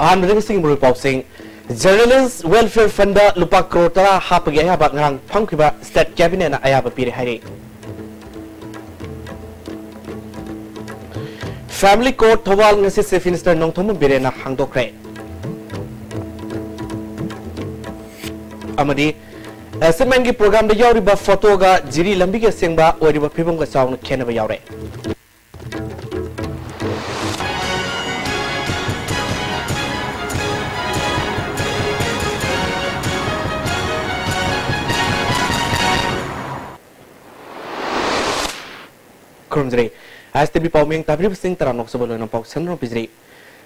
Aham sing buru pausing Journalist Welfare Fund lupa crore tara hapagi ayaba ngarang phangkiba State Cabinet na ayaba pire hairi Family Court Thawal ngasi Chief Minister Nongthomu bire na hangdokre amadi semengi program da yauriba photo ga jiri lambi ga sengba oiriba phibam ga chawna khenaba yaure Kurumjri, as the Bipoming Tabri Sing Taranok Sobolo and Pok Sandro Pizri.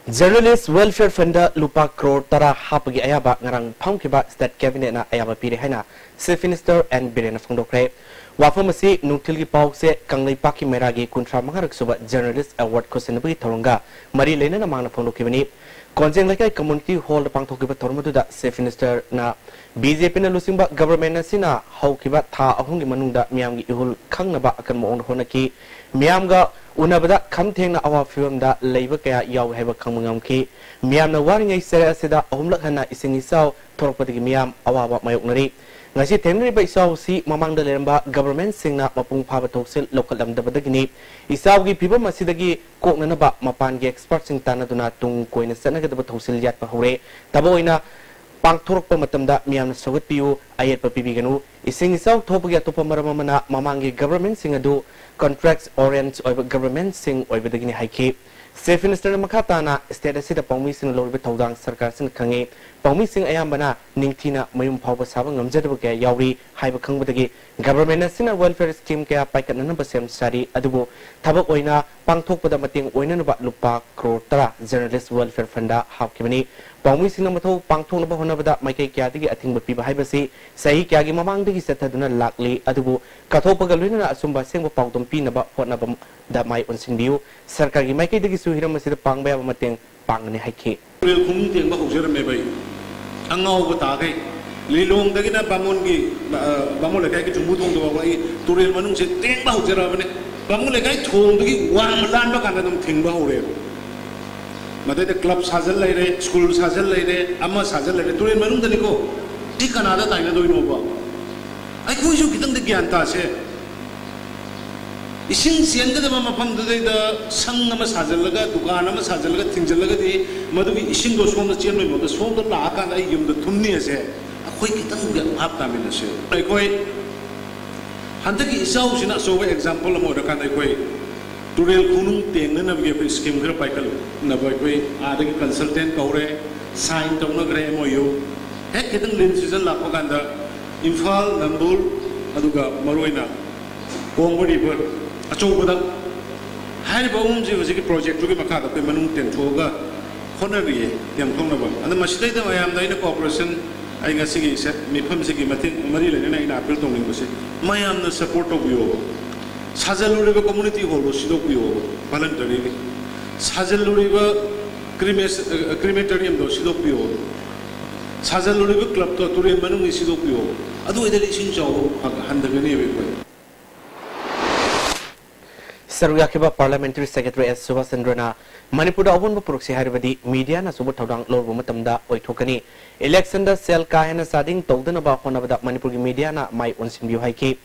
Journalist Welfare Fund lupa crore tara hapagi ayaba ngarang phangkiba State Cabinet na ayaba pire haina Chief Minister and Birena Fongdokre. Wafamasi Nuktilgi Pok se Kanglai Paki Meragi Kuntra Mangarak Suba Journalist Award Kosenabi Toronga, Mari Lena Namana Fondokibani. Konjeng Lakai Community Hall the Pangtokiba Tormaduda Chief Minister na BJP na Lusimba Government na sina Haukiba Tha Ahungi Manunda Miamgi Ihul Kangnaba Akan Moon Honaki Miamga Unabada Kamteng na Awa Film da Labor Kaya Yaw Heba Kangamki Miam na Waring Sera Seda Omlakana Isingisao Torpati Miam Awa Mayoknari Ngasi Tenri by Sao si Mamang the Lemba Government Sing na Mapung Pava Toxil Local Damdabadagini Isawgi people Masidagi Koknanaba Mapangi Experts in Tanaduna Tung Koina Senaga Toxil Yat Pahore Taboina Pangtorok Matamda Miam Sogat Piu Ayat Papibiganu Isingisaw Topaga Topamaramana Mamangi Government Singadu Contracts Orient over Government Sing over the Guinea Haiki Chief Minister Makatana State Sita Pongmi Sing Lorbe Todang Sarkar Sin Kangi Pongmi Sing Ayambana Ningtina Mayum Pava Sabang Namjadabaka Yauri Haiba Kangbadagi Government Sina Welfare Scheme Kaya Paikan number same study Adubu Tabak Oina Pangtok Padamating Oinaba Lupa Crore Tara Journalist Welfare Funda Hapkimani Pongmi Sing Namato Pangtok Nabahonabada Maike Kyatigi Ating Piba Haibasi Sahi Kyagi Mamang Digi Setaduna Lakli Adubu Katopagaluna Asumba Sing Pangtum Pinaba Honabam that my unsing view Sarkagi Maike Digi Suhiram Sita Pangba Mating Pangani Haiki Angau Batake, Lilong Dagina Bamongi, Bamolakai to Mutung the way, Turil Manung said, Ting Bauteravane, Bamolakai told the one land of Canadam Ting Baure. But the clubs has a lady, schools has a lady, Amas has a lady, Turil Manung the Nico, take another time to know. I wish you get the Giantase. Ising Sienda the Mama Pam today the Sangama Sazalaga, Tukana Sazalaga, Tinjalaga, Madu Ising goes from the chairman of the Swamp of Laka, I give the Tunis a quick half time in the show. I quite Hantaki South in a so example of Modakan way. To real Kunum, the Nana scheme Grapical, Navakwe, adding consultant Kore, signed Tonogra MOU, Hekadan Linsis and Lapaganda, Infal, Nambul, Aduga, Maruina, Congo Achobada High Bones was a project to give a car of the Manung Tentoga, Honorary, Yamtonaba, and the Machida I am the corporation. I got Sigi said, Me Pumsiki Matin, Marilla, and I built on English. My am the support of you. Sazel River Community Hall was Sidokio, voluntary. Sazel River crematorium, though Sidokio. Sazel River Club to Turin Manung is Sidokio. Otherwise, the Lishin Joe, Handagani. Saruyakiba Parliamentary Secretary S. Subhasandrana, Manipur Avun Proxy Harvadi, Media na Subutang Lord Mumatamda, Oitokani, Election the Cell Kahana Sading, Togdan about one of the Manipur Media na my Unsimbu Haiki,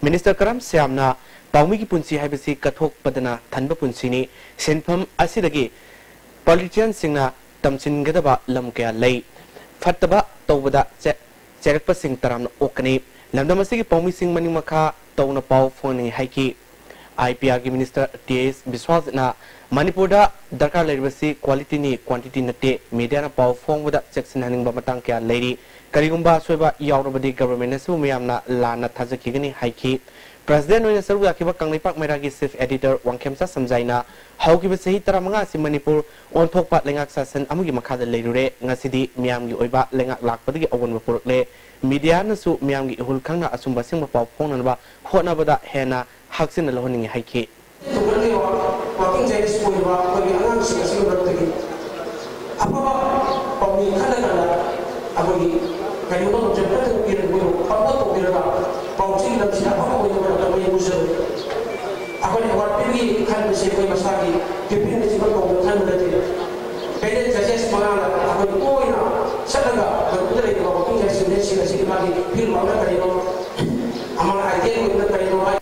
Minister Karam Siamna, Paumiki Punsi Habisi, Katok Padana, Tanba Punsini, Senpam Asidagi, Politician Singna, Tamsin Gadaba, Lamkea Lay, Fataba, Tovada, Cherekpa Sing Taram Okani, Lamdamasiki Paumi Sing Manimaka, Tona Pau Foni Haiki. IPR Minister T.S. Biswas na Manipurda Dakar Legacy Quality ni Quantity Nate Media na Pau Form with Jackson Hanning Bamatang Kya Lady Karigumba Sweba Yaurabadi Government Sumiamna Lana Tazakigani Haiki President Minister Yakiba Kanglipak Meragi Chief Editor Wangkemsa Samjaina Haukiba Sahi Taramanga si Manipur on Tokpat Lengak Sasan Amugi Makada Leire Ngasidi Miamgi Oiba Lengak Lakpadi Owen Vapurle Media Nasu Miamgi Hulkanga Asumba Singba Pau Ponanaba Honabada Hena Haksin Alhoning Haiki. guidance suggest mangala akan toina sadaga berkuda itu waktu yang sudah sila lagi film mana tadi no amal idea itu tadi no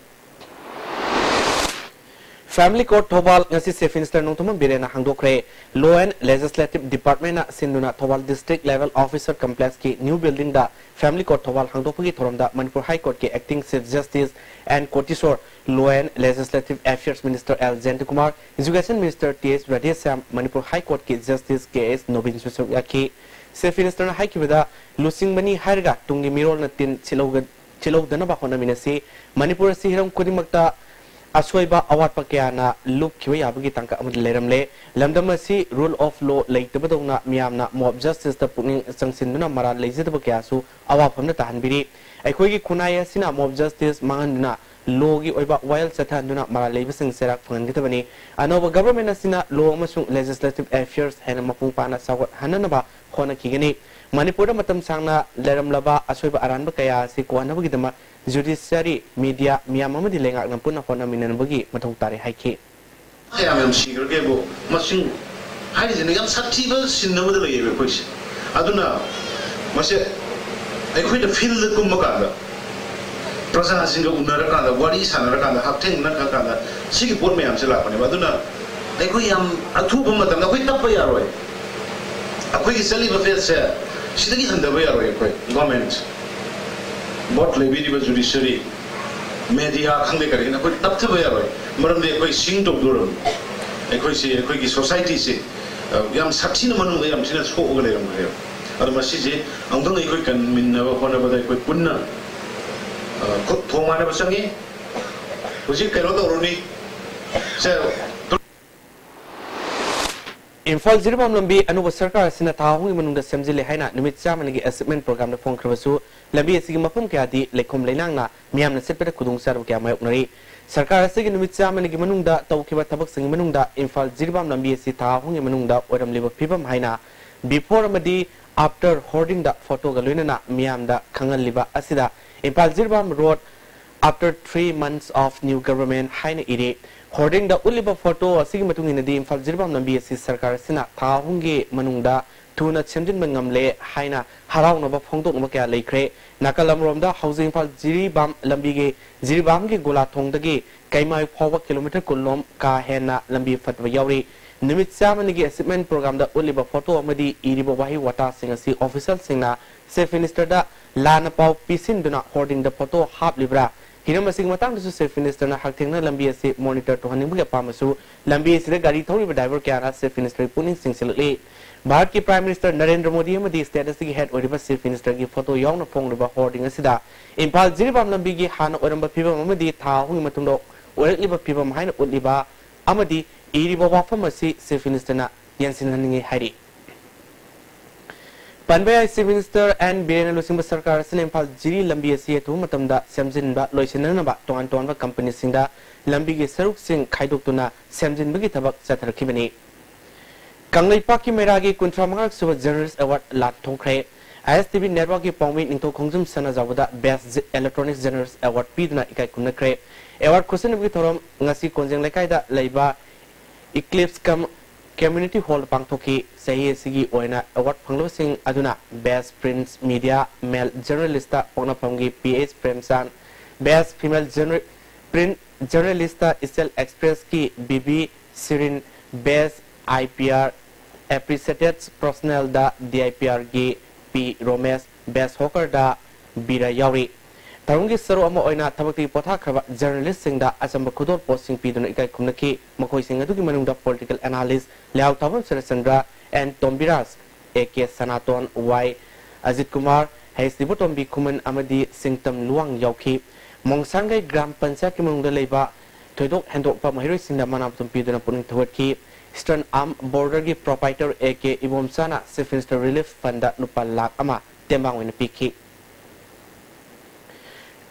Family Court Thobal ngasi Chief Minister nungtuma birena hangdokre Law and Legislative Department na sinduna Thobal District Level Officer Complex ki new building da Family Court Thobal hangdokpagi thoramda Manipur High Court ki Acting Chief Justice and Kotisor Law and Legislative Affairs Minister L. Kumar, Education Minister T.S. Radhesam, Manipur High Court ki Justice K.S. Nobin Susuyaki, Chief Minister na High Kibida Lusing Mani Harga Tungi Mirol na tin Chilog Danaba Hona Minasi Manipur si hiram kudimakta Aswaiba awat pakiana look kiwi abagi tangka amad leramle lamdamasi rule of law like the badong miyamna mob justice the puning sangsinduna mara lazy the bakiasu awa famna tahanbiri aikoi kunaya sina mob justice manganduna logi oiba while sathanduna mara labising serak fangitabani anoba government asina law amasung legislative affairs hena mapung pana sawat hananaba khona kigani Manipur matam sangna leramlaba aswaiba aranba kaya si kuanabagi dama Judiciary media miyamama di lengak nampun ako na minanabagi matong tari haiki. Kaya may sigur kaya bo masing hari jene yam saktiba sinnamu dala yebe kois. Aduna masih ay koy da field ko makada. Prasa singa unara kada wari sanara kada hapteng na kada sigi por mayam sila pani aduna ay koy yam athu ba matam na koy tappa yaroy. Akoy gisali ba fel se sidagi handa ba yaroy koy government. Bot levy di judiciary media khangde kare na koi tap thaba yaroi maram de koi sing tok dur koi ki society se yam sakchi na manu yam sina so ogale ram kare adu masi je angdang koi kan min na ba khona ba koi punna ko thoma na basangi hoji kero da roni se Infal Zirbam Lambi Anuba Sarkar Sina Tahu Manunda Semzile Haina Numit Samanagi Assessment Program the Phone Kravasu Lambi Sigmapum Kadi Lekum Lenangna Miam Sepeta Kudung Sar Kamayoknari Sarkar Sig Numit Samanagi Manunda Taukiba Tabak Sing Manunda Infal Zirbam Lambi Sita Hung Manunda Odam Liver Pibam Haina before Madi after hoarding the photo Galuna Miam da Kangal Liba Asida Infal Zirbam wrote after 3 months of new government Haina Iri hoarding the Uliba photo Sigmatung in the Infal Zirbam Nambi Sarkar Sina Tahungi Manunda Tuna Chemjin Mangamle Haina Harau Nova Pongto Maka Lake Nakalam Romda Housing Fal Ziribam Lambige Ziribamgi Gula Tongdagi Kaimai Power Kilometer Kulom Ka Hena Lambi Fatwa Yauri Nimit Samanigi Assessment Program the Uliba photo Madi Iribawahi Wata Singasi Official Singna Safe Minister da Lana Pau Pisin do not hoarding the photo half libra Hinamasing matang to Safe Minister na Haktingna Lambi monitor to Hanibuga Pamasu Lambi is the Gari Tori driver Kiana Safe Minister Puning Singsilly Bharat ki Prime Minister Narendra Modi amadi status ki head Oriba Chief Minister ki photo yaw na phongriba hoarding asida Impal Ziribam Lambi ki hana oramba phibam amadi tha hungi matungdo orekliba phibam haina utliba amadi iriba wafam asi Chief Minister na yansinhaningi hairi Panbaya Chief Minister and Birena Lusingba Sarkar sin Impal Jiri Lambi asi tu matamda semjinba loisinanaba tongan tonba company singda Lambi ki saruk sing khaidoktuna semjinba ki thabak chatharkibani Kanglai Paki Meragi Kuntramangak Suba Journalist Award Lat Tongkre ISTV Network ki Pongmi Ningto Kongjum Sana Zawada Best Electronics Journalist Award Piduna Ikai Kunakre Award Kusin Bi Thorom Ngasi Konjeng Lekaida Leiba Eclipse Community Hall Pangtoki Sahi Sigi Oina Award Panglo Sing Aduna Best Prince Media Male Journalista Pongna Ponggi PH Premsan Best Female Print Journalista Isel Express ki BB Sirin Best IPR Appreciated Personnel da DIPR G P Romes Best Hawker da Bira Yauri Tarungi Saru Ama Oina Tabaki Pota Krava Journalist Sing da Asamba Kudor Posting Pidun Ikai Kumnaki Makoi Sing Aduki Manung Political Analyst Liao Tavan Sarasandra and Tombiras AK Sanaton Y Ajit Kumar Hayes Dibutombi Kuman Amadi Singtam Luang Yauki Mongsangai Gram Pansaki Manung Leba Todok Handok Pamahiri Sing da Manaptum Piduna Puning Tawaki Eastern Arm Border ki proprietor AK Ibom Sana Chief Minister Relief Fund Nupa Lak Ama Tembang Win Piki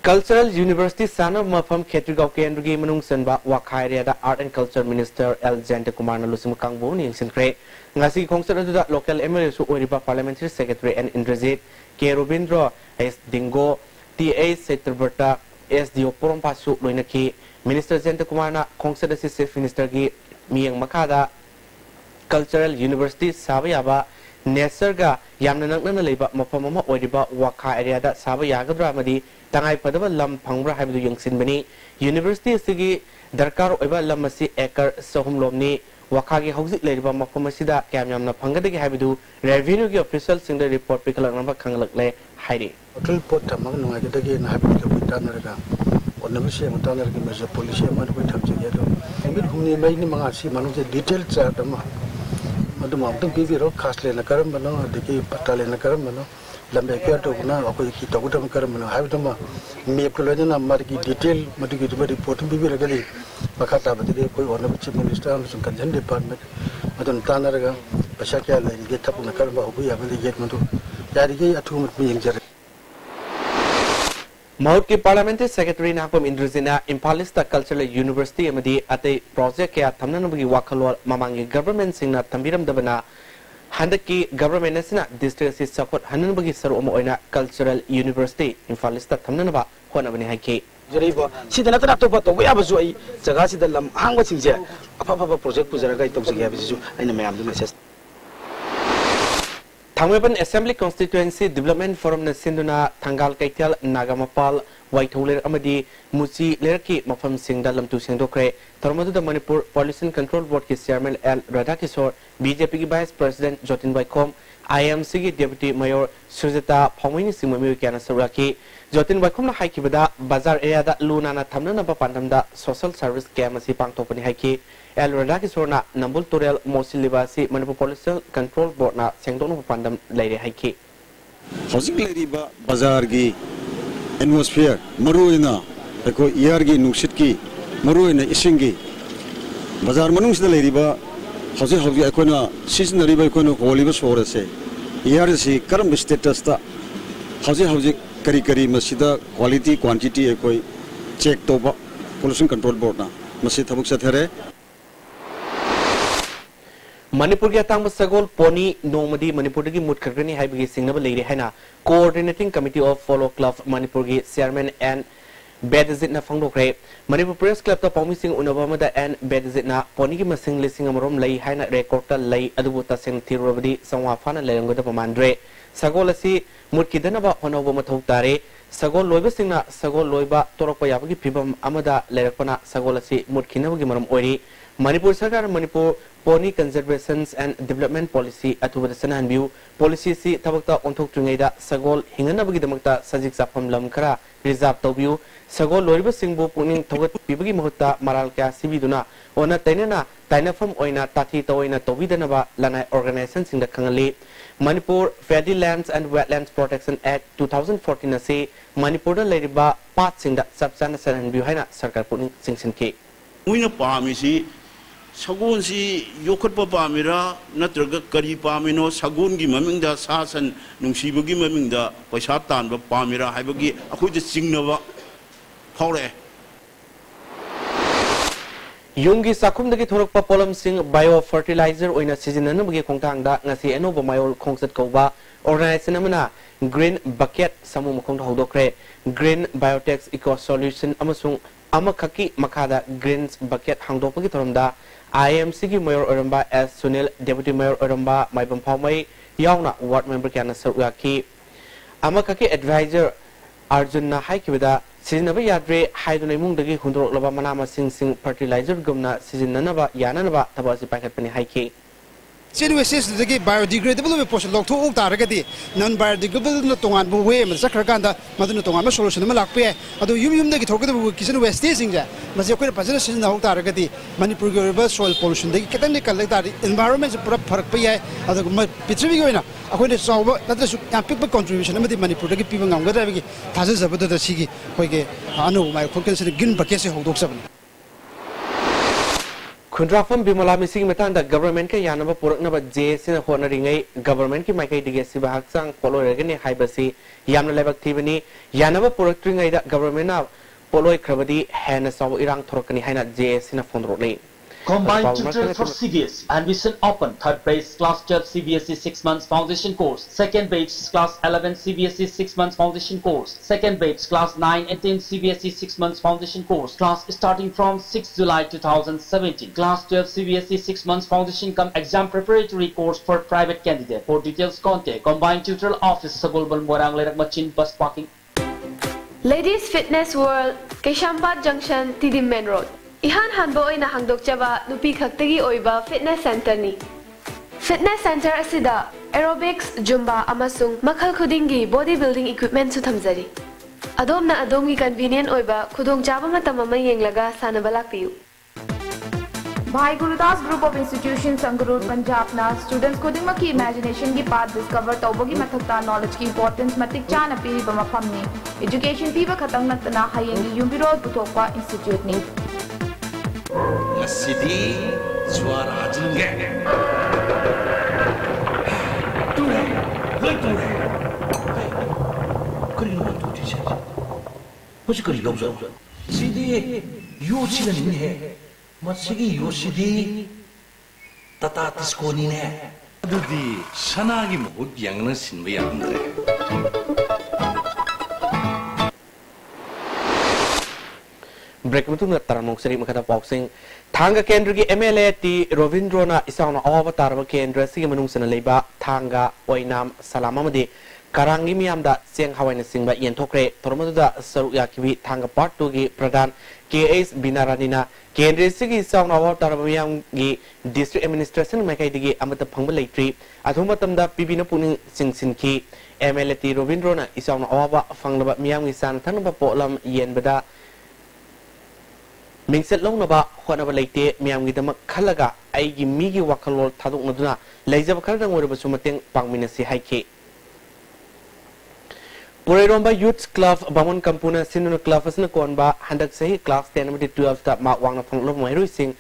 Cultural University Sana Mafam Ketrigau Kendri Manung Sanba Wakai da Art and Culture Minister L. Kumar na Lusim Kangbo ni Sinkre Ngasi Kongsa da local MLA su Oriba Parliamentary Secretary and Indrazit K. Robindro S. Dingo T.A. Seterberta S. Dio Porompasu Loinaki Minister Kumar na Kongsa da Chief Minister ki Miyang Makada cultural university sabe yaba Nesarga yamna nangna leba mapamama oiriba waka area da sabe yagadra amadi tangai padaba lam phangbra haibu yangsin bani university sigi darkar oiba lam asi acre sohum lomni waka gi hausi leriba mapamasida kyam yamna phanggadagi haibu revenue gi official singda report pikalang namba khanglak le hairi hotel pot tamang nungai gadagi na haibu ke butanarga onamisi mutanarga meja policy man ko thamjege do ngit humni mai ni manga si manu je detail chart ma madu mautam bibi ro khasle na karam bano deki patale na karam bano lambe kya to na ko ki to gutam karam bano haibu ma me ko le na mar ki detail madu ki report bibi ragali pakata badile koi onamisi minister sun kanjan department adun tanarga pasha kya le ge thap na karam ba ko ya bali get madu yari ge athu mut mi jar Maut ki Parliamentary Secretary Nakpam Indruzina Impalista Cultural University amadi ate project kaya thamna nabagi wakalwal mamangi government singna tambiram dabana handaki government nasina district si support hanan bagi saru omo oina cultural university Impalista thamna naba hona bani haike jariba sidana tara to bato ya bazu ai jaga sida lam hangwa singje apa project pujaraga itokjage bisu aina mayam du message Thangweban Assembly Constituency Development Forum na sinduna Thangal Kaitel Nagamapal Waitholer amadi Musi Lerki mafam singda lamtu singdokre Tarmadu da Manipur Pollution Control Board ki Chairman L Radhakishore BJP ki Vice President Jotin Waikom IMC ki Deputy Mayor Sujata Phawini Singmami kyana saraki Jotin Waikom na haiki bada bazar area da luna na thamna na pandamda social service camp asi pangtopani haiki El Radhakishore na Nambul Turel Mosi Libasi Manipur Pollution Control Board na sengdonu pandam laire haiki Housing leriba bazar gi atmosphere maruina eko air gi nusit ki maruina isingi bazar manung sida leriba housing ekona seasonary ba ekona holiba sorase air si karam status ta housing kari masida quality quantity ekoi check to ba pollution control board na masi thabuk sathare Manipur ki atang sagol poni nomadi Manipur ki mutkargani haibagi singnaba leire haina coordinating committee of follow club Manipur ki chairman and bedazit na phangdokre Manipur press club ta pawmi sing unabama da and bedazit na poni ki masing lising amarom lei haina record ta lei adubu ta sing thirobadi sangwa phana leirangda pamandre sagol asi mutkidanaba honobo mathau tare sagol loiba singna sagol loiba torokpa yabagi phibam amada leirakpana sagol asi mutkinabagi maram oiri Manipur Sarkar Manipur Pony Conservation and Development Policy atubada sanahan view policy si tabakta onthok tringaida sagol hinganabagi damakta sajik sapam lam khara reserve tawbiu sagol loriba singbu puning thogat pibagi mahutta maral kya sibiduna ona tainana tainafam oina tathi toina tobidanaba lanai organization singda khangali Manipur Federal Lands and Wetlands Protection Act 2014 ase Manipur da leriba pat singda sabsana sanahan view haina sarkar puning singsinke Muina pamisi Sagun si yokot pa pamira natraga kari pamino sagun gi mamingda sasan nungsibagi mamingda paisa tan ba pamira haibagi akoi de singnaba phawre Yungi sakumdagi thorokpa polam sing bio fertilizer oina sizinanabagi khongtangda ngasi enoba mayor khongsat kauba organization amana green bucket samu mukongda hodokre green biotech eco solution amasung amakaki makada greens bucket hangdopagi thoromda IMC ki mayor oramba as Sunil deputy mayor oramba maibam phawmai yauna ward member kyana saruyaki amakaki advisor Arjun na haikibida sizinaba yadre haidunai mungdagi hundroklaba manama sing fertilizer gumna sizinanaba yananaba tabasi paikatpani haiki Waste the biodegradable portion lock to Targati, non biodegradable Tongan way, Sakrakanda, Madonna solution, Malakpe, although you make it talk about kitchen waste station, Mazaka position in the Targati, Manipur reverse soil pollution, they can collect that environment for Pia, other Pitrigoina, according to solve that people contribution, and the Manipur people on whatever thousands of the Sigi, I know my focus in the Gin Bakesi hold 7. Kundrafam Bimala missing Matanda government ke Yanaba Puraknaba Jason Honoring government ki Makai Digesi Bahaksang Polo Regani Hibasi Yamna Lebak Tivani Yanaba Purakringa government of Polo Kravadi Hana Saw Irang Torkani Hana Jason Fondroli Combined tutorial for CBSE. Admission open. Third batch class 12 CBSE 6 months foundation course. Second batch class 11 CBSE 6 months foundation course. Second batch class 9 and 10 CBSE 6 months foundation course. Class starting from 6 July 2017. Class 12 CBSE 6 months foundation come exam preparatory course for private candidate. For details contact Combined Tutorial Office Sagolban Morang Lerak Machin Bus Parking. Ladies Fitness World, Keshampat Junction, Tidim Main Road. Ihan hanbo ay nahangdok chaba nupi khaktagi oiba fitness center ni. Fitness center asida aerobics, zumba amasung makhal khudingi bodybuilding equipment su thamjari. Adom na adom gi convenient oiba khudong chaba matam ama yenglaga sanaba lakpiu. Bhai Gurudas Group of Institutions Sangarur Punjab na students khudimaki ki imagination ki path discover tawbogi mathakta knowledge ki importance matik chana pi ba mafam ni. Education piba khatang natna hayengi yumbiro putokwa institute ni. Masidi suara jengge. Tule, lagi tule. Kau ni mana tu dia? Macam kau lihat tu. Sidi, yo sila ni he. Masigi yo sidi, tata tisko ni ne. Adudi sana lagi muhut yang nasin bayang dre. Break itu nak taramong seri makata boxing. Thangga kendra ki MLA ti Rovindrona isang na avatar ba kendra sige manung sana leba thangga oinam salama madi karangi miyam da siang hawai na singba yen thokre tormadu da saru yakibi thangga part 2 gi pradhan KS Binaranina kendra sige isang na avatar ba miyam gi district administration mai kai digi amata phangba leitri athuma tamda pibina puning singsin ki MLA ti Rovindrona isang na awaba phanglaba miyam gi san thanba polam yen bada Mingset long naba khona ba leite miyam gi damak khalaga ai gi mi gi wakalol thaduk naduna leijab kharang ore ba sumateng pangmina si haike Pureiromba Youth Club Bamon Kampuna Sinuna Club asna konba handak sahi class 10 amati 12 ta ma wangna phanglo mai sing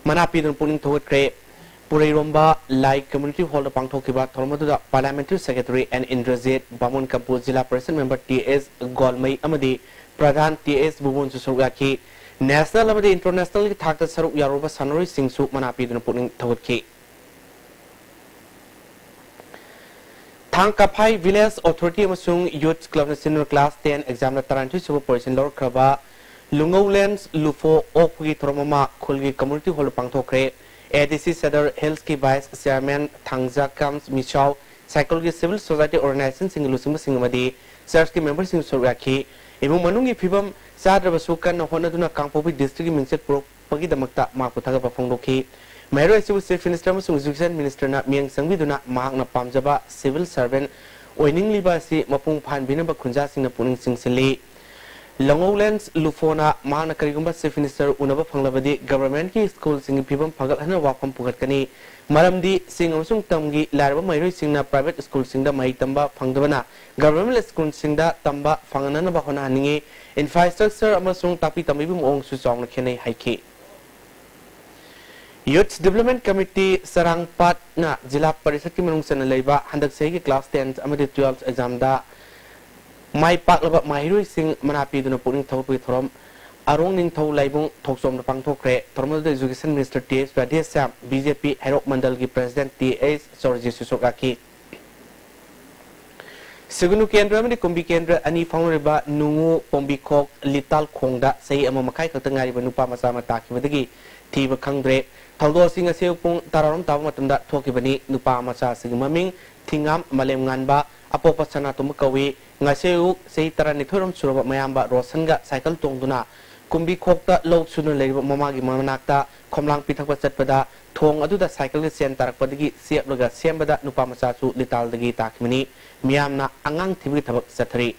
manapi don puning thot kre Pureiromba Lai Community Hall da pangthokiba thormadu da Parliamentary Secretary and Indrazet Bamon Kampu Jila President Member TS Golmai amadi Pradhan TS Bubun Susuga ki National amadi international ki thakta saruk yaroba sanori singsu manapi don puning thot ki Thangkapai Village Authority amasung Youth Club na senior class 10 exam na taranti suba person lor kraba Lungowlands Lufo Okwi Tromama Khulgi Community Hall pangthokre ADC Sadar Hills ki Vice Chairman Thangja Kams Michau Psychology Civil Society Organization sing lusung singamadi church ki members sing soraki ibung manungi phibam sadra basukan na honaduna Kangpopi district mingset pro pagi damakta makuthaga pafongdoki Mayro Civil Chief Minister amasung Education Minister na miyang sangbiduna mahak na pamjaba civil servant oining liba si mapung phan binaba khunja sing na puning singsili Longowlands Lufona mahak na karigumba Chief Minister unaba phanglabadi government ki school sing phibam phagal hana wapam pugatkani maramdi sing amasung tamgi larba mayro sing na private school sing da mai tamba phangdabana government school sing da tamba phangana ba hona haningi infrastructure amasung tapi tambi bum ong su chong na khenai haike Youth Development Committee Sarang Pat na Jila Parishad ki manung sana leiba handak sehi class 10 amadi 12 exam da mai pak laba mahiru sing manapi duna puning thopi thorom arong ning thau laibung thoksom na pangthokre thormal da Education Minister TS Radhesam BJP Herok Mandal ki President TS Sorji Susoka ki Segunu kendra amadi kumbi kendra ani phangriba nungu pombi khok lital khongda sei ama makai khakta ngari ba nupa masa mata ki badagi thiba khangdre Thaldo sing aseu pung tararom taw matumda thokibani nupa macha sing maming thingam malem nganba apopa sana tum kawi ngaseu sei tarani thorom suraba mayamba rosanga cycle tongduna kumbi khokta lok sunu leiba mamagi manakta khomlang pithakpa chatpada thong aduda cycle ni sen tarakpadagi siaplaga sembada nupa macha su litaldagi takmini miyamna angang thibi thabak sathari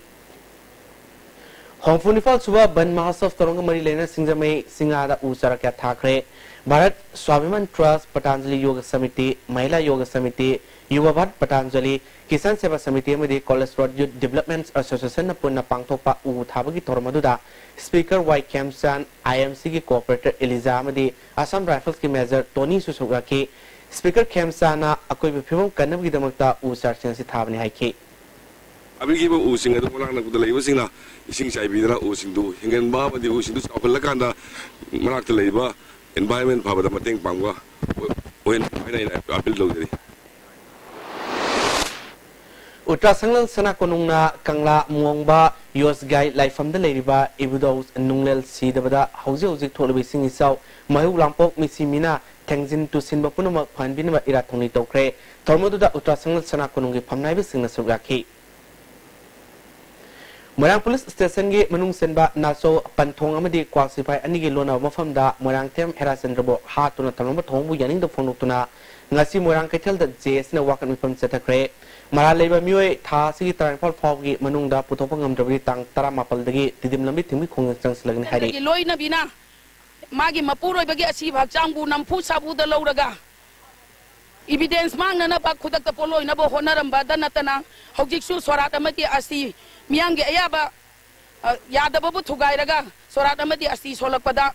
Hongfunifal suba ban mahasaf torong mari lena singjamai singada usara kya thakre Bharat Swabhiman Trust Patanjali Yoga Samiti Mahila Yoga Samiti Yuva Bhat Patanjali Kisan Seva Samiti amadi College Road Youth Development Association na punna pangthokpa u thabagi tormaduda Speaker Y Kemsan IMC ki cooperator Eliza amadi Assam Rifles ki Major Tony Susuga ki Speaker Kemsana akoi bifimam kanabgi damakta u sarchen si thabani haiki Abigi ba using ado molang na kudalay using na ising sa ibidana using do hinggan ba di using do sa kapalakanda manak talay ba environment fabada mateng pangwa oin aina appeal logri Ultrasangal sana konungna kangla muangba yos gai laifam da leiriba ibudos nunglel si dabada hauji hauji tholibi singi saw mahu lampok misimina tengzin tu sinba punama phanbinaba ira thongni tokre thormodu da ultrasangal sana konungi phamnaibi singna surgakhi Morang Police Station ge manung senba naso panthong amadi kwasify ani ge lona mafam da morang tem herasen rabo ha tuna tamama thongbu yaning da phonuk tuna ngasi morang kaithel da JS na wakan mifam chatakre mara leba mioi tha sigi tarangpal phau ge manung da puthopang amdrabi tang tara mapal dagi tidim lambi thimi khong changslagni hari ge loina bina magi mapuroi bagi asi bhak changbu nampu sabu da loraga evidence mangna na ba khudak ta poloi na bo honaram ba danatana hojik su sorat amati asi miang ge ayaba yadaba bu thugai raga sorat amati asi solak pada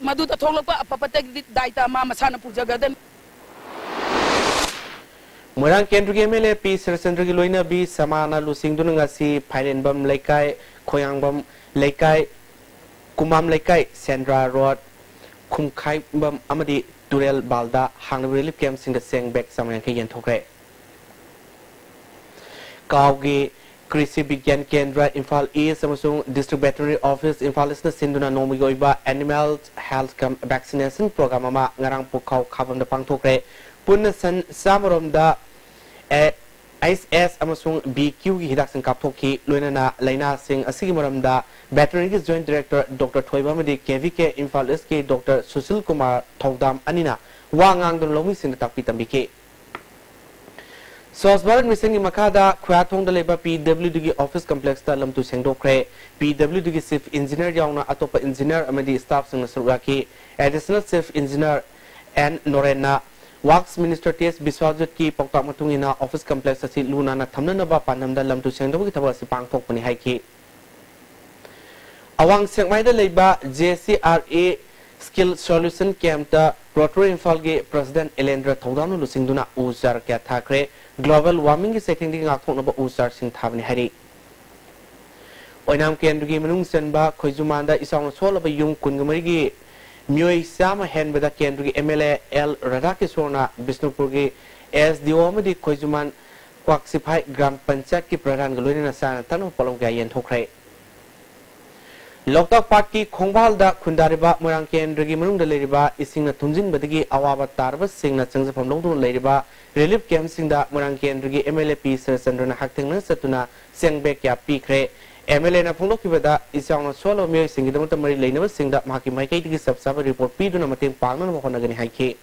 madu ta tholok pa apapate daita ma masana pujaga den Morang Kendru MLA P Sarasandra gi loina bi samana lusing dun ngasi phailen bam laikai khoyang bam laikai kumam laikai Sandra Road khumkhai bam amadi Turel Balda hang relief camp sing the seng back samang ke yen thokre Kaugi Krisi Bigyan Kendra Infal East amasung District Veterinary Office Infal East na sinduna nomi goiba Animal Health Camp Vaccination Program ama ngarang pukhau khabam da pangthokre punna san samarom da ISS amasung BQ gi hidak sing kapthoki loinana laina sing asigi maram da Veterinary Joint Director Dr. Thoiba madi KVK Infal East ke Dr. Susil Kumar Thodam anina wangang don lomi sing takpi tambike Sosbaran mission gi makada khwathong da leba PWD gi office complex ta lamtu sengdokre PWD gi chief engineer yauna atopa engineer amadi staff sing suraki additional chief engineer and Norena Works Minister T.S. Biswajit ki poktak matungina office complex asi luna na thamna na ba panamda lamtu sengdok gi thaba si pangthok pani haiki Awang sengmai da leba JCRA Skill Solution Camp ta Rotary Infal ge President Elendra Thodam lu singduna usar kya thakre Global warming gi setting di ngak thokna ba usar sing thabni hari Oinam Kendru gi manung senba khoijumanda isang sola ba yung kungamari gi Mioi Sama Henbeda Kendru gi MLA L Radhakishorna Bisnupur gi SDO amadi khoijuman kwaksiphai gram panchayat ki pradhan ga loina sana tanu polong ga yen thokre Loktak Park ki khongbal da khundariba morang kendru gi manung da leriba isingna thunjin badagi awaba tarba singna changjapam longdun leriba relief camp singda morang kendru gi MLA P Sarasandra haktengna satuna sengbek ya pikre MLA na phonglok ki bada isang solo mioi singi damta mari leina singda mahaki maikai gi sabsaba report piduna mateng pangna mo khonagani haike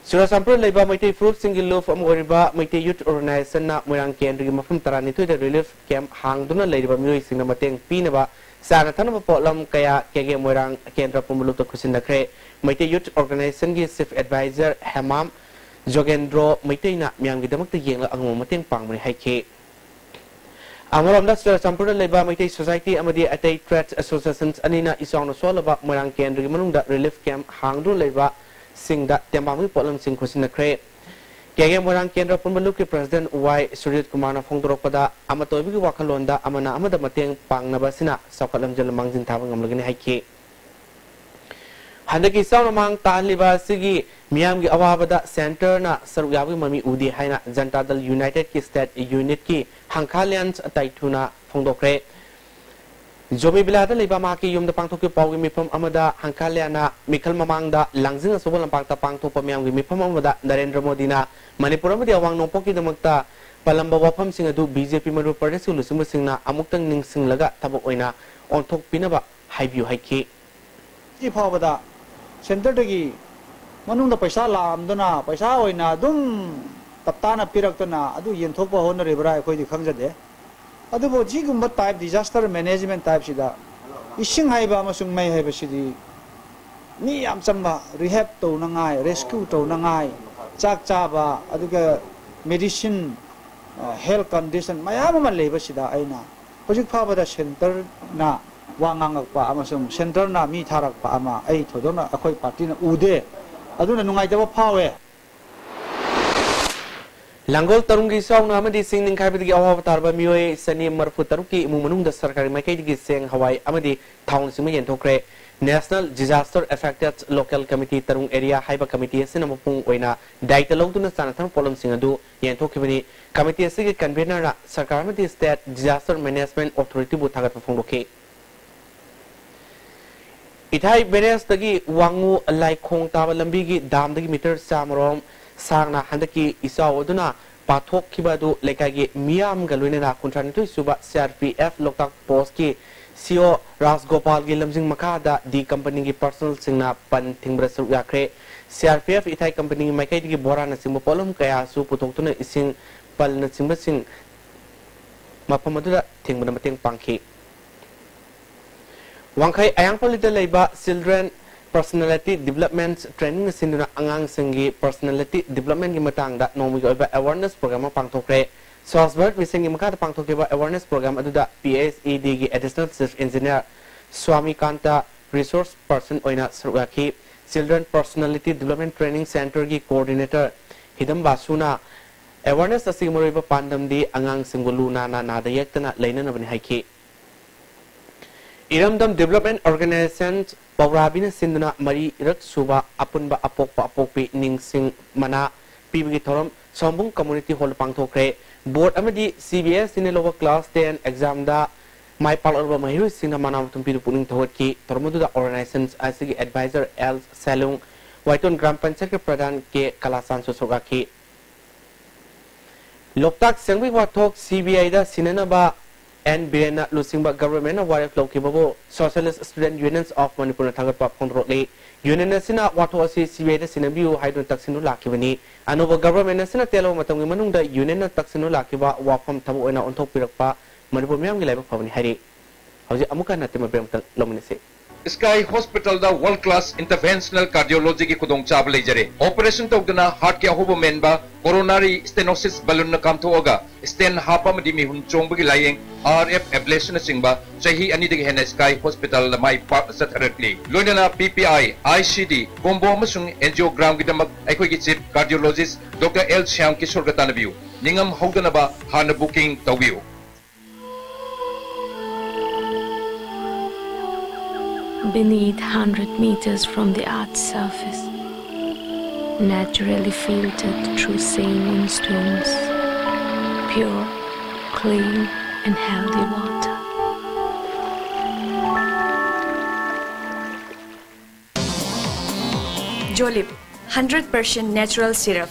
Surasampur leba Maitei Fruit Single Loaf Amoriba Maitei Youth Organization na Morang Kendri Mafum Tarani to the relief camp hang duna leba music na mateng pinaba sana tanama polam kaya kege Morang Kendra Pumuluto Kusindakre Maitei Youth Organization gi chief advisor Hamam Jogendro Maitei na miang gi damak yengla ang mateng pangmani haike Amoram da Surasampur leba Maitei Society amadi Atai Trade Associations anina isang solaba Morang Kendri manung da relief camp hang duna leba sing da tembamu polam sing kusina kre kege morang kendra pumbalu ki president Y Suryat Kumar na phongdorok pada amatobi ki wakhalonda amana amada mateng pangna basina sakalam jal mangjin thabang amlagini haike handaki sauna mang taliba sigi miam gi awabada center na saryawi mami udi haina Janta Dal United ki state unit ki hangkhalians taituna phongdokre Jomi Bilada leba maki yum da pangthok ki pawgi mipam amada hangkhaliana mikhal mamang da langjing sobol lampang ta pangthok pamyam gi mipam amada Narendra Modi na Manipur amadi awang nongpok ki damakta palamba wafam sing adu BJP Madhya Pradesh lusum singna amuktang ningsing laga tabok oina onthok pinaba haibiu haiki ji phawada center dagi manung da paisa lamduna paisa oina dum taptana piraktuna adu yenthokpa honare bra khoi di khangjade adubo jigumba type disaster management type sida ising haiba amasung mai haiba sidi mi yam chamba rehab to nangai rescue to nangai chak chaba aduga medicine health condition mayam ma leba sida aina hojik phaba center na wangang pa amasung center na mi tharak pa ama ai thodona akhoi party na ude aduna nungai daba phawe Langgol tarungi saung nama di sing ning khaibidi awab tarba mioi sani marfu taruki imu manung da sarkari makai digi seng hawai amadi taun sing yen thokre National Disaster Affected Local Committee Tarung Area Haiba Committee Sinamapung Oina Dialog to Sanatan Polum Singadu Yentokibani Committee Sig Convener Sakaramati State Disaster Management Authority Butagat Fungoke Itai Beres Dagi Wangu like Kong Tavalambigi Dam the meter Samarom Sarna Handaki Isa Oduna Patok Kibadu Lekagi Miam Galwina Contrantu Suba CRPF Lokak Poski CEO Ras Gopal Gilamsing Makada the company ki personal singna pan tingbra sur yakre CRPF itai company makai ki bora na sing polum kaya su putok tu na ising pal na sing sing mapamadu tingbra mating pangki wangkai ayang polita leiba children personality development training sinduna angang singi personality development ki matang da nomi ko awareness program pangthokre Swasbert Missing Imaka Pangtokiba Awareness Program Aduda PSED Additional Chief Engineer Swami Kanta Resource Person Oina Suraki Children Personality Development Training Center Ki Coordinator Hidam Basuna Awareness Asimuriba Pandam Di Angang Singulu Nana Nadayaktana Lainan of Haiki Iramdam Development Organization Paurabina Sinduna Mari Rak Suba Apunba Apokpa Apopi Ning Sing Mana Pibigi Torum Sombung Community Hall Pangtokre Board Amadi CBS in a lower class 10 exam da my pal over my hero sing a man of Tumpidu putting toward key Tormudu the organizations as the advisor El Salung Whiteon Grand Pansaka Pradan K Kalasan Sosogaki Loktak Sangwi Watok CBI da Sinanaba and Birena Lusimba government of Warrior Lokibabo Socialist Student Unions of Manipur Tagapa Control Union Sina Watosi CBI Sinabu Hydro Taxino Lakivani and over government Sina Telo Matangimanung the Union Taxino Lakiba Wapam Tabuena on top Pirapa Manipur Miam Level Pavani Hari. How's it Amuka Natima Lominese? Sky Hospital da world class interventional cardiology ki kudong chab lejare operation togdana heart ke ahobo menba coronary stenosis balloon na kam thoga stent hapa madi mi hun chongba gi layeng RF ablation singba chahi ani de hen Sky Hospital la mai pa satharatli loinana PPI ICD combo amasung angiogram gi damak aikoi gi chief cardiologist Dr. L Shyam Kishore gatanabiu ningam hogdana ba hana booking tawbiu Beneath 100 meters from the Earth's surface, naturally filtered through saline stones, pure, clean and healthy water. Jolib 100% natural syrup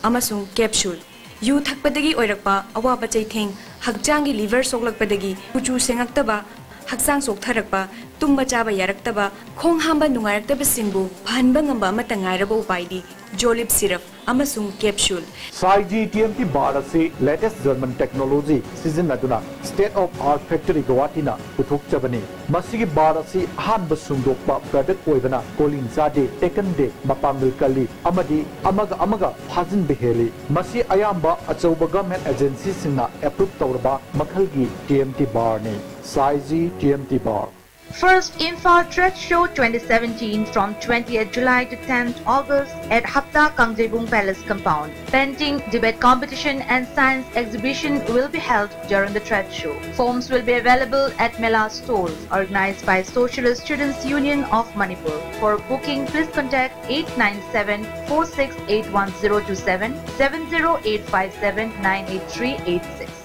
amasung capsule yu thakpadagi oirakpa awaba chaitheng hakjangi liver soklakpadagi kuchu sengaktaba haksang soktharakpa tumba chaba yaraktaba khong hamba nungaraktaba singbu phanba ngamba amata ngairaba upaidi Jolib syrup amasung capsule Saiji TMT bar se latest German technology season aduna state of art factory Guwahati puthok chabani masigi bar se hanba sungdokpa product oibana colin sade taken de mapamil kali amadi amaga phajin beheli masi ayamba achauba government agency singna approve tawraba makhalgi TMT bar ne Saiji TMT bar First Imphal Trade Show 2017 from 20th July to 10th August at Hapta Kangjebung Palace compound. Painting, debate competition and science exhibition will be held during the trade show. Forms will be available at Mela stalls organized by Socialist Students Union of Manipur. For booking, please contact 897-4681027 70857-98386.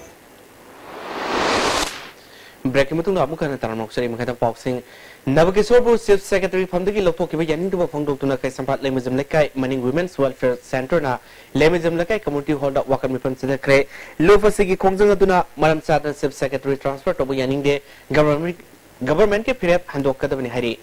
Breaking Mutung Amukan and Taramok Makata Boxing. Navakisor Chief Secretary from the Lotoki Yanin to Pongdo to Nakasampat Lemizum Lekai, Manning Women's Welfare Center na Lemizum Lekai Community Hall of Wakam from Sedekre, Lufasiki Kongzangatuna, Madam Saturn Chief Secretary Transfer to Yaning de Government Pirep Handokadavani Hari.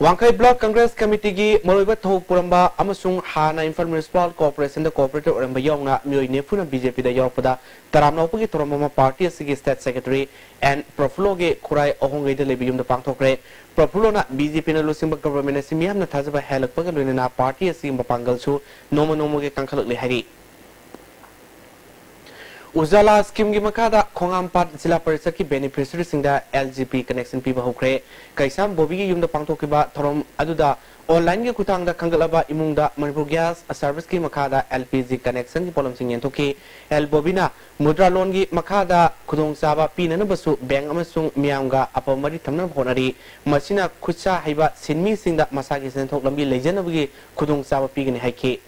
Wangkai Block Congress Committee gi Moloiba Tho Puramba Amasung Hana Informal Municipal Corporation the Cooperative Oramba Yongna Mui Nefuna BJP the Yopada Taramnopugi Toromama Party Sigi State Secretary and Profuloge Kurai Ohonge de Lebium the Pangtokre Profulona BJP na Lusimba Government Simiam na Tazaba Halak Pagaluna Party Simba Pangalsu Nomo Kankal Hari Ujala scheme gi makada Khongampat Zilla Parishad ki beneficiary singda LGP connection piba hokre kaisam bobi gi yumda pangthokiba thorom aduda online gi kutangda khangalaba imungda Manipur gas service ki makada LPG connection ki polom sing yentoki L bobina mudra loan gi makada khudong saba pinana basu bank amasung miamga apamari thamna honari masina khucha haiba sinmi singda masagi senthok lambi lejanabgi khudong saba pigini haike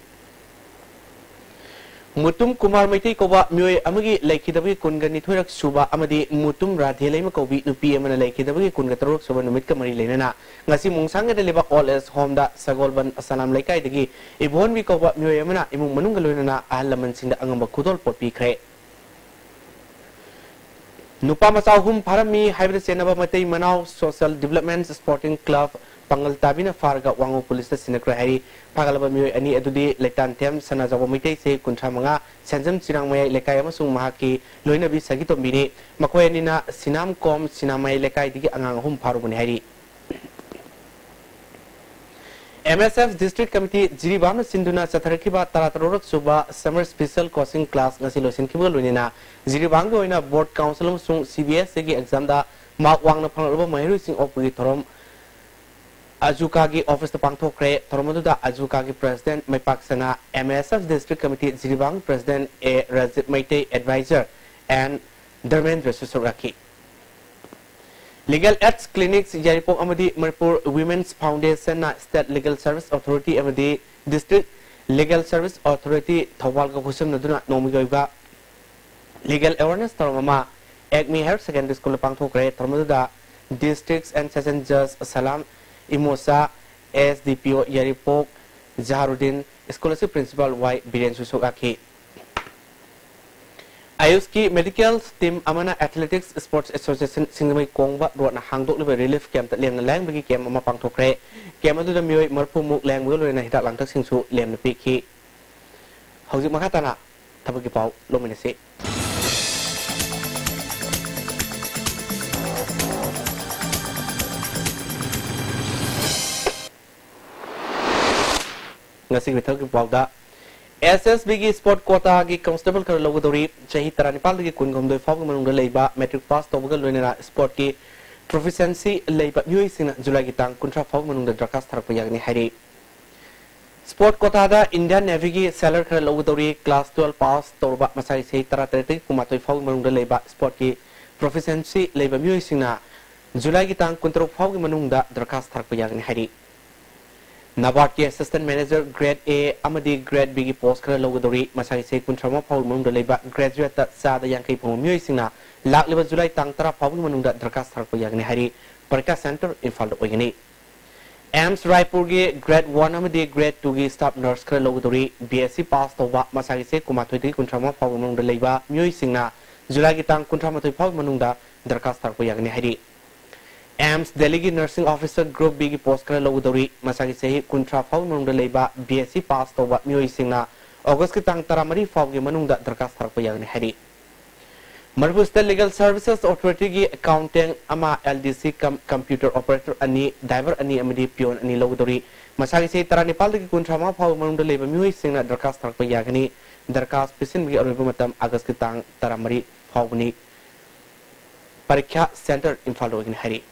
Mutum Kumar Maiti Koba Mui Amagi Lakidabagi Kungani Turak Suba Amadi Mutum Radhele Makobi Nupi Amana Lakidabagi Kungatarok Suba Numit Kamari Lena Ngasi Mungsanga Deliva All as Honda Sagolban Asalam Lakai Digi Ibon Vikoba Mui Amana Imung Manungaluna Alaman Sinda Angamba Kudol Popi Kre Nupamasahum Parami Hybrid Senaba Matei Manau Social Development Sporting Club Pangal Tabina Farga Wango Police Sinakra Hari Pagalaba Mui Ani Adudi Letan Tem Sanazawa Mite Se Kuntramanga Sanjam Sinamay Lekayamasung Mahaki Loinabi Sagito Mini Makoyanina Sinam Com Sinamay Lekai Digi Angahum Parubun Hari MSF District Committee Jiribana Sinduna Satarakiba Taratarok Suba Summer Special Coaching Class Nasilosin Kibul Lunina Jiribango in a Board Council Sung CBS Segi Exam da Mark Wang Pangalaba Mahiru Sing Opitorom Azukagi Office the Pangtokre, Toromoda Azukagi President, Maipaksana, MSF District Committee, Ziribang President, A. Razip Maite Advisor, and Dharmendra Susuraki. Legal Aids Clinics, Yaripok Amadi, Manipur Women's Foundation, State Legal Service Authority, Amadi, District Legal Service Authority, Tawalga Husum Naduna, Nomigoiva, Legal Awareness, Toromama, Agmi Health Secondary School Pangtokre, Toromoda, Districts and Session Judge Salam. Imosa SDPO Yaripok Zaharudin Scholarship Principal Y Biren Susogaki Ayuski Medical Team Amana Athletics Sports Association Singami Kongba Rona Hangdok Liver Relief Camp that Lem Lang Bigi Cam Mama Pangtokre Camadu the Mui Murpumuk Lang will in a hit Lantak Singsu Lem the Piki How's it Makatana Tabakipau Lominesi Ngasing Vital Gipawda SSB Sport Quota Gi Constable Karlogodori Chahi Taranipal Gi Kungum de Fogman Leba Metric Pass Tobagal Lunera Sport Ki Proficiency Leba Muisina Julagitang Kuntra Fogman the Drakas Tarpayagni Hari Sport Quota da Indian Navy Seller Karlogodori Class 12 Pass Torba Masai Sei Taratati Kumatoi Fogman Leba Sport Ki Proficiency Leba Muisina Julagitang Kuntra Fogman the Drakas Tarpayagni Hari Nabaki Assistant Manager Grade A Amadi Grade B Post Kara Logodori Masai Se Kuntrama Paul Mung Leba Graduate Sada Yankai Pomu Singna Lak Liba Julai Tang Tara Paul Manunda Drakas Tarpo Yagni Hari Parika Center in Faldo Oyani AMS Raipurgi Grade 1 Amadi Grade 2 Staff Nurse Kara Logodori BSc Pass Toba Masai Se Kumatoi Kuntrama Paul Mung Leba Singna Julai Gitang Kuntrama Paul Manunda Drakas Tarpo Yagni Hari AMS Delegate Nursing Officer Group B Post Kara Logodori Masagi Sehi Kuntra Fau Manungda Leba BSc Pass Toba Mui Singna August Kitang Taramari Fau Gi Manungda Drakas Tarpayagni Hari Manipur State Legal Services Authority Gi Accounting Ama LDC Computer Operator Ani Diver Ani Amadi Pion Ani Logodori Masagi Sehi Taranipal Gi Kuntra Ma Fau Manungda Leba Mui Singna Drakas Tarpayagni Drakas Pisin Gi Oribumatam August Kitang Taramari Fau Ni Parikha Center in Faldo Hari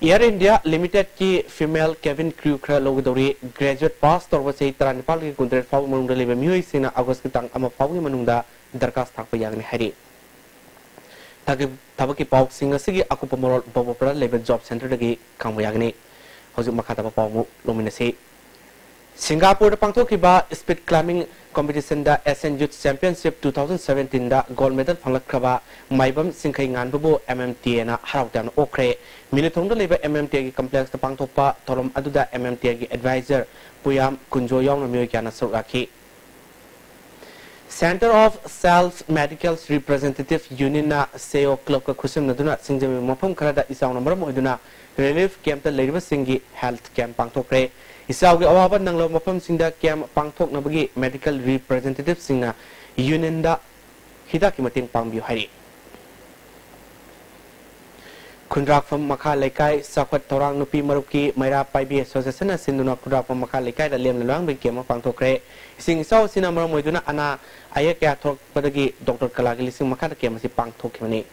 Air India Limited की female cabin crew करा लोग दौरी graduate pass तौर पर से तरह नेपाल के कुंडर फाउ मनुंडा लेबे म्यूई सिना अगस्त की तंग अमा फाउ की मनुंडा दरखास्त थाक पयागने हरी ताकि तब की पाउक सिंग से की अकुप मोरल बबोपरा लेबे जॉब सेंटर लगी काम पयागने हौजुक मखाता पाउ लोमिने से Singapore pangthok ki ba speed climbing competition da Asian Youth Championship 2017 da gold medal phanglak khaba maibam singkhai ngan bu MMTA na harautan okre milithong da leba MMTA ki complex ta pangthok pa thorom aduda MMTA ki advisor puyam kunjo yong na myoy kya na soraki Center of Self Medical Representative Union na SEO club ka khusim na duna singjami mafam khara da isaw na maram oiduna relief camp ta leriba singi health camp pangthokre Isaugi awaban nang lo mapam sinda kiam pangthok na bagi medical representative singa union da hida ki mating pangbiu hari Kundrafam Maka Lekai, Sakwat Torang Nupi Maruki, Maira Paibi Association, Sinduna Kundrafam Maka Lekai, the Liam Lang, became a Pantokre. Sing so Sinamara Moduna Anna, Ayaka Talk Padagi, Dr. Kalagili Maka came as a Pantokimani.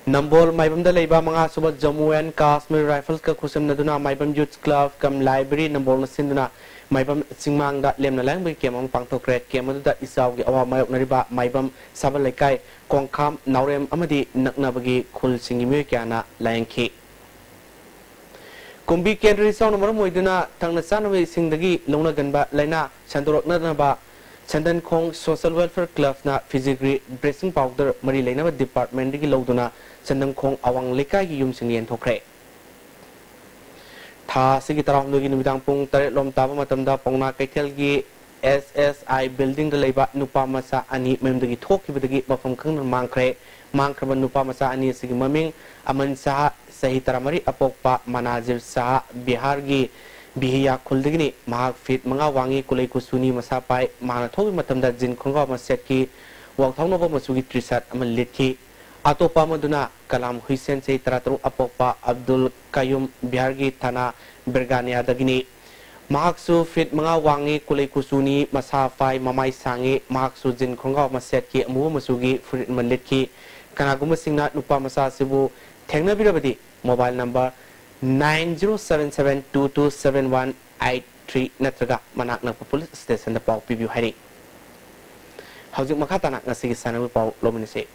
Nambol Maibam the Leba Manga Subat Jammu and Kashmir Rifles Kakusam Naduna, Maibam Youth Club, Kam Library, Nambol Sinduna, Maibam Singmang that Lem Lang became on Pantokre, came that Isaw, our Mayop Maibam, Sabalekai, Kongkam, Naurem Amadi, Naknabagi, Kul Singimukana, Lanki. Kumbi Kendri Sound of Moiduna, Tangasanawi Singdagi, Lona Ganba, Lena, Sandorok Nadaba. Chandan Kong Social Welfare Club na physically dressing powder Mari Lena Department di Loduna Chandan Kong Awang Leka Yum Singian Tokre. Tha Sigitarong Nugi Nubidang Pung Tare Lom Taba Matamda Pongna Ketelgi SSI building the Leba Nupamasa Ani Memdagi Toki with the gate from Kung Mankre Mankraban Nupamasa Ani Sigimaming Aman Saha Sahitaramari Apokpa Manazir Saha Bihargi Bihiya Kuldini, Mahak Fit, Manga Wangi, Kulay Kusuni, Masapai, Manatobi Matamda Jin Konga Maseki, Waktonova Masugi Trisat, Amaliti, Atopa Maduna, Kalam Hussein Say Tratru Apopa, Abdul Kayum, Bihargi Tana, Bergania Dagini, Mahaksu Fit, Manga Wangi, Kulay Kusuni, Masafai, Mamai Sangi, Mahaksu Jin Konga Maseki, Mu Masugi, Frit Maliki, Kanagumasina, Nupa Masa Sibu, Technabirabadi, mobile number 9077227183 natraga manak na police station da pau PBU hari hauzik makata na ngasigi sanawi pau lominise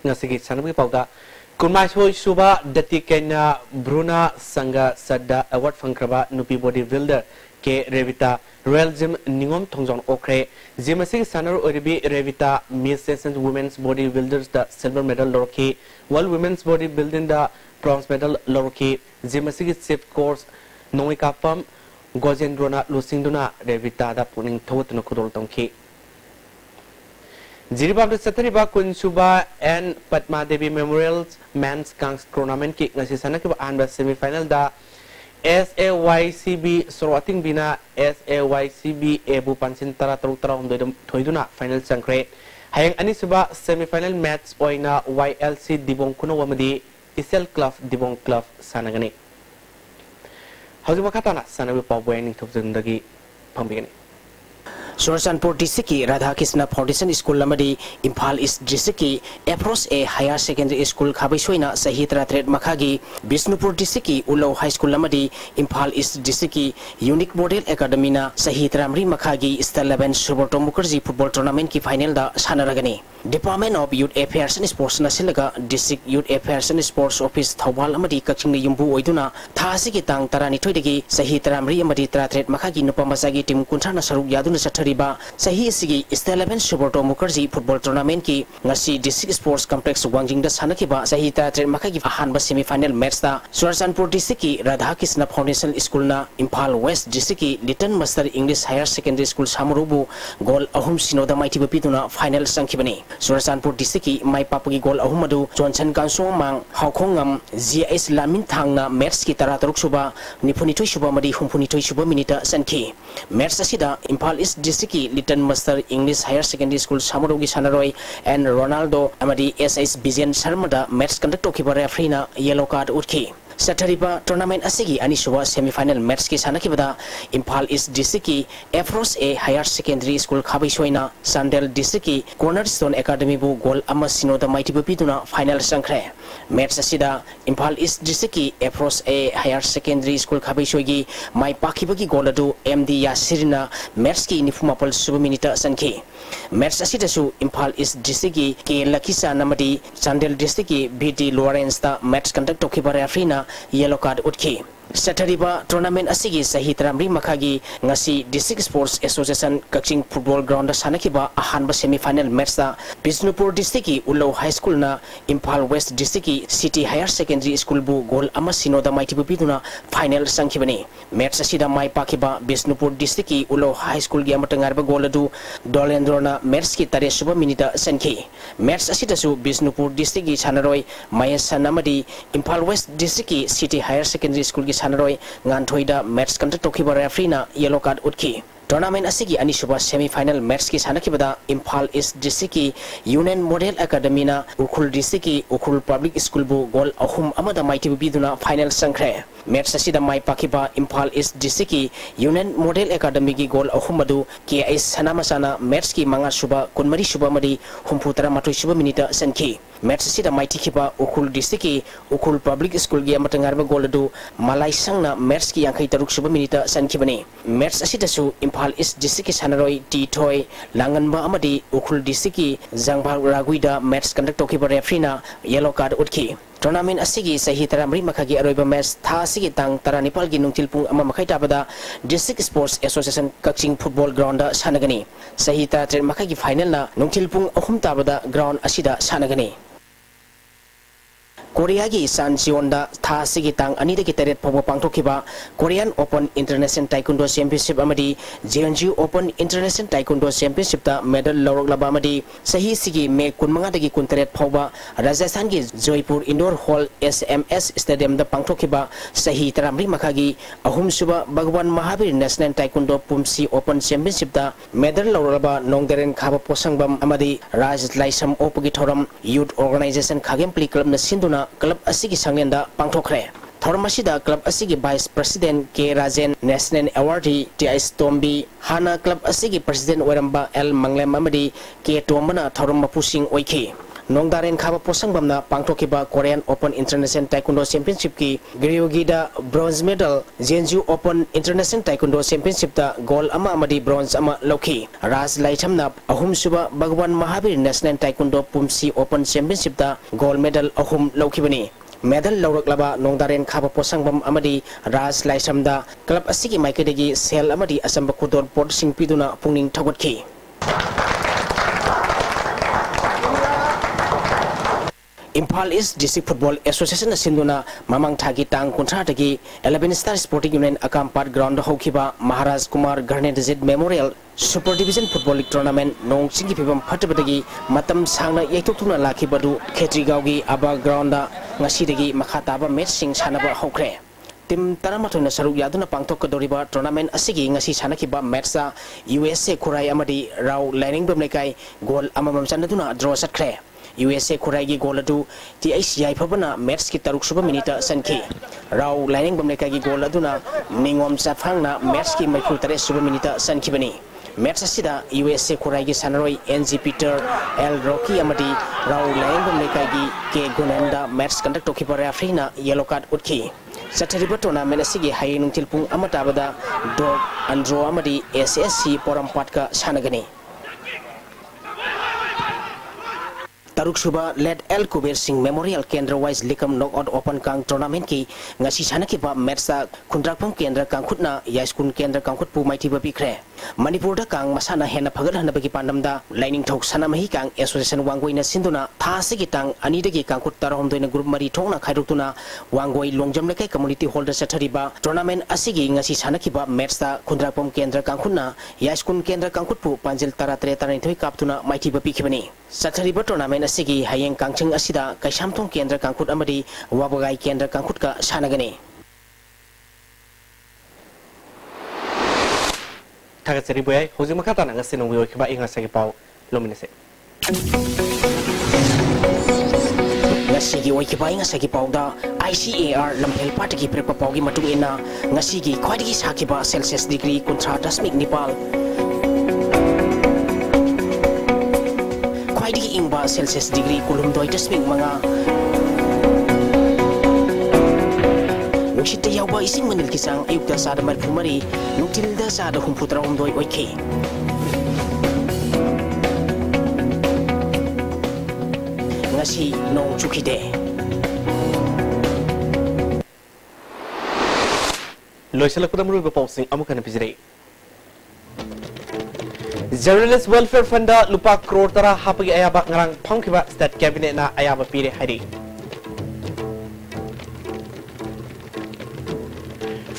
Ngasigi sanawi pauda kunmai soi suba dati kenya Bruna Sangha Sadda award fangkraba nupi bodybuilder ke Revita Royal Gym Ningom Thongjon Okre Jimasig Sanar Oribi Revita Miss Sessions Women's Bodybuilders the silver medal lorki World Women's Bodybuilding the bronze medal lorki Jimasig Chief Course Noikapam Gojendrona Lusinduna Revita da puning thot no kudol tongki Jiribab the Satariba Kunsuba and Padma Devi Memorials Men's Gangs Tournament ki ngasi sanaki anda semi-final da SAYCB Sorwating Bina SAYCB Ebu Pansin Tara Tarutara Thoiduna final sangkre hayang ani suba semi-final match oina YLC Dibong Kuno Wamadi Isel Club Dibong Club sanagani Hausa katana sanawi paweng thupjundagi pambigani Sursanpur district ki Radha Krishna Foundation School lamadi Imphal East district ki Apros A Higher Secondary School khabisoina sahi tratret makhagi Bishnupur district ki Ulau High School lamadi Imphal East district ki Unique Model Academy na sahi tramri makhagi Star 11 Subrata Mukherjee football tournament ki final da sanaragani Department of Youth Affairs and Sports na silaga District Youth Affairs and Sports Office Thawal amadi Kaching yumbu oiduna thasi ki tang tarani thoidagi sahi tramri amadi tratret makhagi nupamasagi team kunthana saruk yaduna riba sahi sigi Star 11 Subrata Mukherjee football tournament ki ngasi district sports complex Wangjing da sanakiba sahi tratret makhagi ahanba semi final match da Sursanpur district ki Radha Krishna Foundation School na Imphal West district ki Litton Master English Higher Secondary School Samurubu goal ahum sinoda maiti bapituna final sangkibani Sursanpur district ki mai papagi goal ahum adu Johnson Kansong mang Haukhongam GS Lamin thangna match ki tarataruk suba nipuni suba madi humpuni suba minita sanki match asida Imphal East District Litton Master English Higher Secondary School Samurogi Sanaroy and Ronaldo Amadi SS Bijan Sharmada match conduct okiba referee na yellow card utki Satariba tournament asigi aniswa semi-final match ki sanakibada Imphal East District ki Apros A Higher Secondary School khabisoina Sandel District ki Cornerstone Academy bu goal ama sinoda maiti bapituna final sangkre match asida Imphal East District ki Apros A Higher Secondary School khabisoigi mai pakibagi goal adu MD Yasirina match ki nifumapal subaminita sanki match asida su Imphal East District ki Lakisa namadi Sandel District ki BT Lawrence da match conduct okiba referee na yellow card utki Satariba tournament asigi sahi taramri makagi ngasi District Sports Association Kaching Football Ground sanakiba ahanba semi-final match da Bisnupur District ki Ulau High School na Imphal West District ki City Higher Secondary School bu goal ama sinoda maiti biduna final sangkibani. Match asida mai pakiba Bisnupur District ki Ulau High School gi amatangarba goal adu Dolendrona match ki tare suba minita sanki. Match asida su Bisnupur District ki Chanaroi Mayasan amadi Imphal West District ki City Higher Secondary School ki Sanaroi ngan thoida match kan tokiba referee na yellow card utki. Tournament asigi ani suba semi-final match ki sanakibada Imphal East District ki Union Model Academy na Ukhul District ki Ukhul Public School bu goal ahum amada maiti biduna final sangkre. Match asida mai pakiba Imphal East District ki Union Model Academy ki goal ahum madu KS sanamasana match ki manga suba kunmari suba madi humputara matui suba minita sanki. Match asida mai tikiba Ukhul District ki Ukhul Public School gi amatangarba goal adu malai sangna match ki yang taruk suba minita sankibani. Match asida su Imphal East District ki Sanaroi Titoy Langanba amadi Ukhul District ki Zangbal Raguida match conduct tokiba referee na yellow card utki. Tournament asigi sahi taramri makagi aroiba match tha asigi tang taranipal gi nungtilpung ama makai tabada District Sports Association Kaching Football Ground da sanagani. Sahi taratret makagi final na nungtilpung ahum tabada ground asida sanagani. Korea gi Sancheonda tha asigi tang ani dagi teret phobo pangthokiba Korean Open International Taekwondo Championship amadi JNG Open International Taekwondo Championship da medal loroglaba amadi sahi sigi me kunmanga dagi kunteret phoba Rajasthan gi Joypur Indoor Hall SMS Stadium da pangthokiba sahi taramri makagi ahum suba Bhagwan Mahavir National Taekwondo Pumsi Open Championship da medal loroglaba Nongdaren khaba posangbam amadi Raj Laisam Opagi Thoram Youth Organization Khagem Pli Club na sinduna club asigi sangnenda pangthokre. Thoramasida club asigi Vice President K Rajen National Awardee TIS Tombi Hana club asigi President Weramba L Manglem amadi K Tombana Thoram Mapusing oiki. Nongdaren khaba posangbamna pangthokiba Korean Open International Taekwondo Championship ki Gryogida bronze medal Jeonju Open International Taekwondo Championship da gold ama amadi bronze ama loki. Raj Laithamna ahum suba Bhagwan Mahavir National Taekwondo Pumsi Open Championship da gold medal ahum lokibani. Medal lawraklaba Nongdaren khaba posangbam amadi Raj Laisamda club asigi maikadegi sel amadi asamba kudor port sing piduna pungning thagotki. Imphal East District Football Association sinduna mamang thagi tang kontra dagi 11 Star Sporting Union Akampat Ground hokiba Maharaj Kumar Garnetazid Memorial Super Division Football League Tournament nong singi pibam phatabadagi matam sangna yaitokthuna lakibadu Khetrigaugi Aba Ground da ngasidagi makhataba match sing sanaba hokre. Tim Taramathona saruk yaduna pangthokadoriba tournament asigi ngasi sanakiba match da USA Khurai amadi Rao Lining Bamlekai goal amamam chanaduna draw satkre. USA Khurai gi goal adu TICI phabana match ki taruk suba minita sanki. Rao Lining Bamlekai gi goal aduna Ningom Safangna match ki maifu tare suba minita sanki bani. Match asida USA Khurai gi Sanaroi NG Peter L Rocky amadi Rao Lining Bamlekai gi K Gunanda match conduct tokiba referee na yellow card utki. Satariba tournament asigi hayi nungtilpung amatabada Dog Andro amadi SSC Porampatka sanagani. Taruk suba led El Kubir Singh Memorial Kendra Wise Likam Knockout Open Kang Tournament ki ngasi sanakiba match sa Kundrakpam Kendra Kangkhutna Yaiskun Kendra Kangkhut pu maiti babikre. Manipur da kang masana hena phagal hana bagi pandamda lining thok sanamahi kang association wangoi na sinduna thasi gi tang ani dagi kangkhut tarahom doina group mari thongna khairutuna wangoi longjam lekai community hall da sathariba tournament asigi ngasi sanakiba match sa Kundrakpam Kendra Kangkhutna Yaiskun Kendra Kangkhut pu panjil taratre tarai thoi kaptuna maiti babikibani. Sathariba tournament asigi hayeng kangcheng asida Kaisamthong Kendra Kangkhut amadi Wabagai Kendra Kangkhut ka sanagani. Tagat seri boy, hozi makata na ngasin ng wiyo kiba inga sa kipaw luminese. Ngasigi oy kiba inga sa kipaw da ICAR lamhel patiki prepapaw gi matung ina ngasigi khwadigi sa kiba Celsius degree kontra dasmik Nepal. Khwadigi ingba Celsius degree kulumdoy dasmik mga Nuksita yawa ising manil kisang ayukda sa damar pumari nuktilda sa da humputra humdoy oike. Ngasi nong chukide. loisalakpada muru bapawsing amukan pijrei Journalist Welfare Fund lupa crore tara hapagi ayaba ngarang phangkiba state cabinet na ayaba pire hari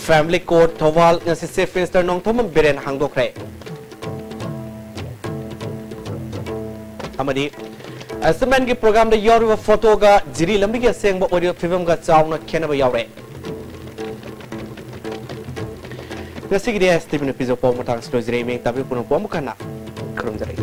Family Court Thawal ngasi Chief Minister nong thomam biren hangdokre amadi asman gi program da yawriba photo ga jiri lambi ga sengba audio film ga chawna khenaba yawre ngasi gi dia Stephen episode pom matang slo jire me tabi puno pom kana krum jare